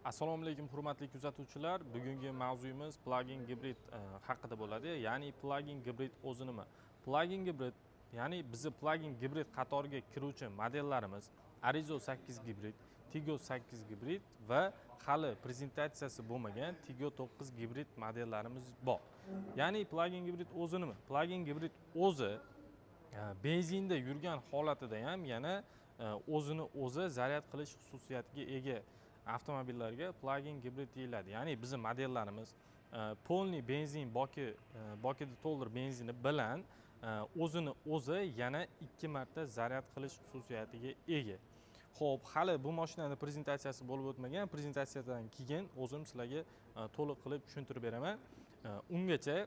Assalomu alaykum hurmatli kuzatuvchilar. Bugungi mavzuyimiz plugin gibrid haqida bo'ladi. Ya'ni plugin gibrid o'zi nima? Plugin gibrid, ya'ni bizni plugin gibrid qatoriga kiruvchi modellarimiz Arizo 8 gibrid, Tigo 8 gibrid va hali prezentatsiyasi bo'lmagan Tigo 9 gibrid modellarimiz bor. Ya'ni plugin gibrid o'zi nima? Plugin gibrid o'zi benzinda yurgan holatida ham yana o'zini o'zi zaryad qilish xususiyatiga ega avtomobillarga plugin gibrid deyiladi. Ya'ni bizning modellarimiz polniy benzin bokida to'ldir benzini bilan o'zini o'zi yana 2 marta zaryad qilish xususiyatiga ega. Xo'p, hali bu mashinani prezentatsiyasi bo'lib o'tmagan. Prezentatsiyadan keyin o'zim sizlarga to'liq qilib tushuntirib beraman. Ungacha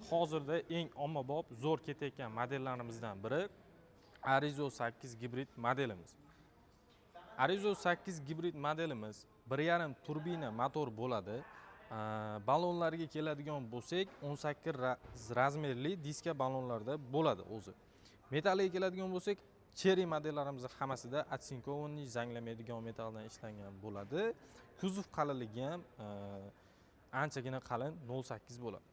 hozirda eng ommabop zo'r ketayotgan modellarimizdan biri Arizo 8 gibrid modelimiz. Arizo 8 gibrid modelimiz 1.5 turbina motor bo'ladi. Ballonlarga keladigan bo'lsak, 18 razmerli diska ballonlarda bo'ladi o'zi. Metalliga keladigan bo'lsak, Cherry modellarimiz hammasida atsinkovniy zanglamaydigan metaldan ishlangan bo'ladi. Kuzov qalinligi ham anchagina qalin 0.8 bo'ladi.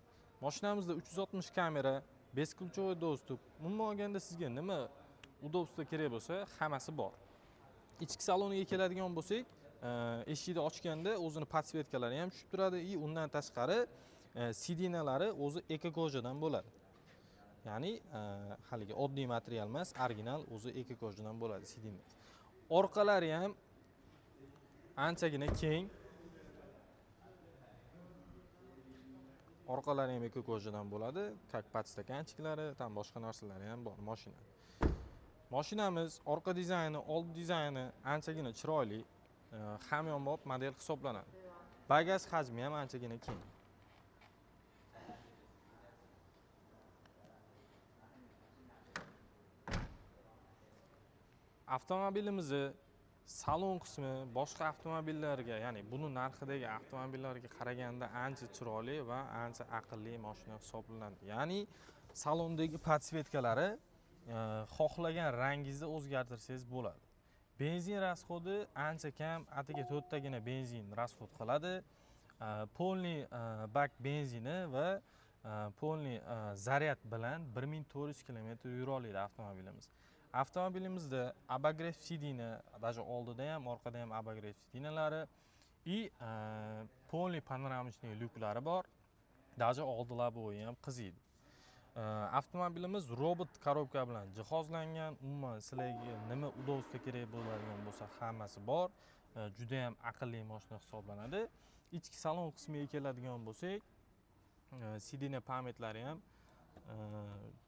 Mashinamizda 360 kamera, besключевой достуp. Umuman olganda sizga nima udobstvo kerak bo'lsa, hammasi bor. Ichki saloniga keladigan bo'lsak, eshikni ochganda o'zini podsvetkalari ham tushib turadi va undan tashqari sidinalari o'zi ekokojadan bo'ladi. Ya'ni haligi oddiy material emas, original o'zi ekokojadan bo'ladi sidina. Orqalari ham anchagina keng. Orqalari ham ekokojadan bo'ladi, как podstakanchiklari, tam boshqa narsalari ham bor mashina. Mashinamiz orqa dizayni, old dizayni anchagina chiroyli, hamyonbop model hisoblanadi. Bagaj hajmi ham anchagina keng. Avtomobilimizni salon qismi boshqa avtomobillarga, ya'ni buni narxidagi avtomobillarga qaraganda ancha chiroyli va ancha aqlli mashina hisoblanadi. Ya'ni salondagi podsvetkalari xohlagan rangingizni o'zgartirsangiz bo'ladi. Benzin rasxodi ancha kam, atiga 4 tagina benzin rasxod qiladi. Polniy bak benzini va polniy zaryad bilan 1400 km yura oladi avtomobilimiz. Avtomobilimizda abagrev sidina, даже oldida ham, orqada ham abagrev sidinalari va polniy panoramичный lyuklari bor. Даже oldi labovi ham qiziydi. Avtomobilimiz robot korobka bilan jihozlangan. Umuman sizlarga nima udobstvo kerak bo'ladigan bo'lsa, hammasi bor. Juda ham aqlli mashina hisoblanadi. Ichki salon qismiga keladigan bo'lsak, sidina pametlari ham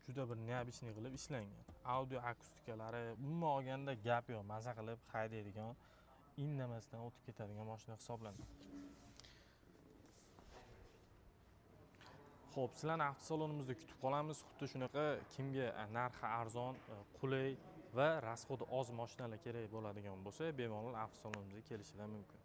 juda bir neobычный qilib ishlangan. Audio akustikalari umuman olganda gap yo'q, maza qilib haydaydigan, indamasdan o'tib ketadigan mashina hisoblanadi. Xo'p, sizlarni avtosalonimizda kutib qolamiz. Xuddi shunaqa kimga narxi arzon, qulay va rasxodi oz mashinalar kerak bo'ladigan bo'lsa, bemalol avtosalonimizga kelishlari mumkin.